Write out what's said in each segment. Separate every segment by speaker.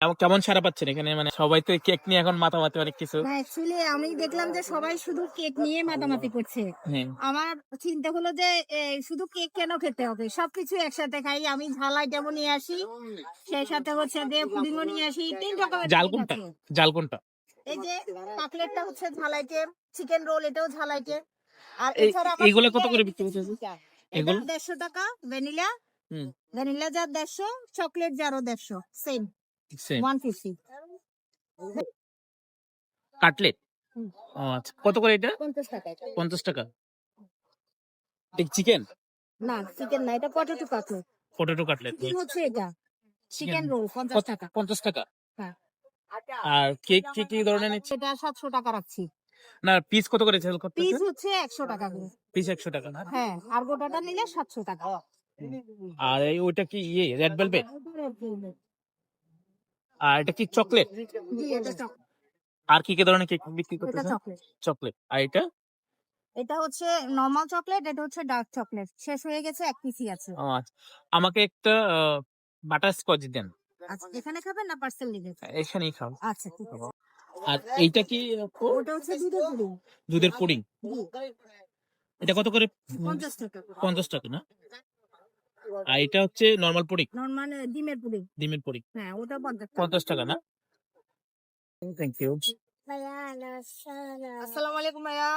Speaker 1: কেমন সাড়া পাচ্ছেন এখানে? মানে সবাই তো কেক নিয়ে এখন মাতামাতি অনেক কিছু।
Speaker 2: না অ্যাকচুয়ালি আমি দেখলাম যে সবাই শুধু কেক নিয়ে মাতামাতি করছে।
Speaker 1: হ্যাঁ।
Speaker 2: আমার চিন্তা হলো যে শুধু কেক কেন খেতে হবে? সবকিছু একসাথে খাই। আমি ঝাল আইটেমও নিয়ে আসি। সেই সাথে হচ্ছে যে পুডিংও নিয়ে আসি। ৩ রকমের
Speaker 1: জাল
Speaker 2: কেক
Speaker 1: কোনটা?
Speaker 2: আছে।
Speaker 1: জাল কোনটা?
Speaker 2: এই যে কাটলেটটা হচ্ছে ঝাল আইটেম, চিকেন রোল এটাও ঝাল আইটেম। আর
Speaker 1: এই
Speaker 2: এছাড়া আবার
Speaker 1: এইগুলা কত করে বিক্রি করতেছে?
Speaker 2: এটা
Speaker 1: এগুলো?
Speaker 2: ১৫০ টাকা ভ্যানিলা।
Speaker 1: হুম।
Speaker 2: ভ্যানিলা জার ১৫০, চকলেট জারও ১৫০ সেম
Speaker 1: সেম
Speaker 2: 150।
Speaker 1: কাটলেট?
Speaker 2: হুম।
Speaker 1: ও আচ্ছা। কত করে এটা?
Speaker 2: ৫০ টাকা এটা।
Speaker 1: 50 টাকা। চিকেন?
Speaker 2: না চিকেন না, এটা potato cutlet.
Speaker 1: Potato cutlet.
Speaker 2: Chicken হচ্ছে এটা।
Speaker 1: চিকেন
Speaker 2: চিকেন রোল ৫০ টাকা।
Speaker 1: 50 টাকা।
Speaker 2: হ্যাঁ।
Speaker 1: আর কেক কি ধরনের নিচ্ছে?
Speaker 2: এটা ৭০০ টাকা রাখছি।
Speaker 1: না, পিস কত করে সেল
Speaker 2: পিস
Speaker 1: করতেছেন?
Speaker 2: হচ্ছে ১০০ টাকা করে।
Speaker 1: পিস 100 টাকা না?
Speaker 2: হ্যাঁ, আর গোটাটা নিলে ৭০০ টাকা।
Speaker 1: আর ওইটা কি রেড ভেলভেট? আর এটা কি চকলেট?
Speaker 2: জি, এটা চকলেট।
Speaker 1: আর কি ধরনের কেক বিক্রি
Speaker 2: এটা
Speaker 1: করতেছেন?
Speaker 2: চকলেট।
Speaker 1: চকলেট। আর এটা?
Speaker 2: এটা হচ্ছে নরমাল চকলেট, এটা হচ্ছে ডার্ক চকলেট। শেষ হয়ে গেছে, ১ পিসই আছে।
Speaker 1: ও আচ্ছা। আমাকে একটা বাটার স্কচ দেন।
Speaker 2: আচ্ছা, এখানে খাবেন না পার্সেল নিবেন?
Speaker 1: এখানেই খাও।
Speaker 2: আচ্ছা, ঠিক আছে।
Speaker 1: আর এইটা কি আপু?
Speaker 2: ওটা হচ্ছে দুধের পুডিং।
Speaker 1: দুধের পুডিং।
Speaker 2: জি,
Speaker 1: এটা কত করে?
Speaker 2: ৫০ টাকা।
Speaker 1: 50 টাকা না? আর এটা হচ্ছে নরমাল পুডিং,
Speaker 2: নরমাল ডিমের পুডিং।
Speaker 1: ডিমের পুডিং।
Speaker 2: হ্যাঁ, ওটা ৫০ টাকা।
Speaker 1: 50 টাকা না? Thank you.
Speaker 2: আসসালামু আলাইকুম ভাইয়া।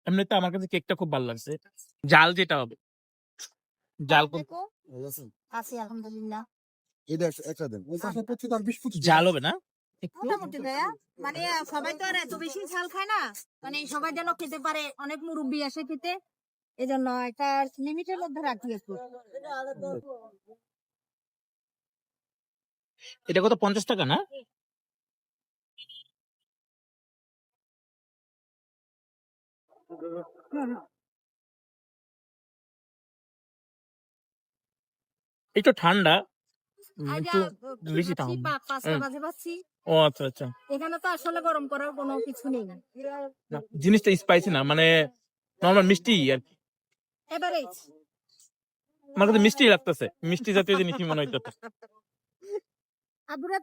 Speaker 1: এমনিতে আমার কাছে কেকটা খুব ভালো লাগছে। জাল যেটা হবে। জাল কোন?
Speaker 2: আছি আলহামদুলিল্লাহ।
Speaker 3: এটা একটা দেন। ওই পাশে পড়ছে তার ২০-২৫
Speaker 1: জাল হবে না? একটু?
Speaker 2: মোটামুটি ভাইয়া, মানে সবাই তো আর এত বেশি ঝাল খায় না, মানে সবাই যেন খেতে পারে, অনেক মুরব্বি আসে খেতে, এজন্য একটা লিমিটের মধ্যে রাখি একটু।
Speaker 1: এটা কত? 50 টাকা না?
Speaker 2: হুম,
Speaker 1: একটু ঠান্ডা।
Speaker 2: আইডা
Speaker 1: একটু
Speaker 2: কি
Speaker 1: বেশি
Speaker 2: ভাবছি,
Speaker 1: ঠান্ডা।
Speaker 2: ৫টা বাজে ভাবছি।
Speaker 1: ও আচ্ছা আচ্ছা।
Speaker 2: এখানে তো আসলে গরম করার কোনো কিছু নেই।
Speaker 1: না, জিনিসটা স্পাইসি না, মানে নরমাল মিষ্টি আর কি।
Speaker 2: এভারেজ।
Speaker 1: আমার কাছে মিষ্টি লাগতেছে, মিষ্টি জাতীয় জিনিসই মনে হইতেছে।
Speaker 2: আবুরা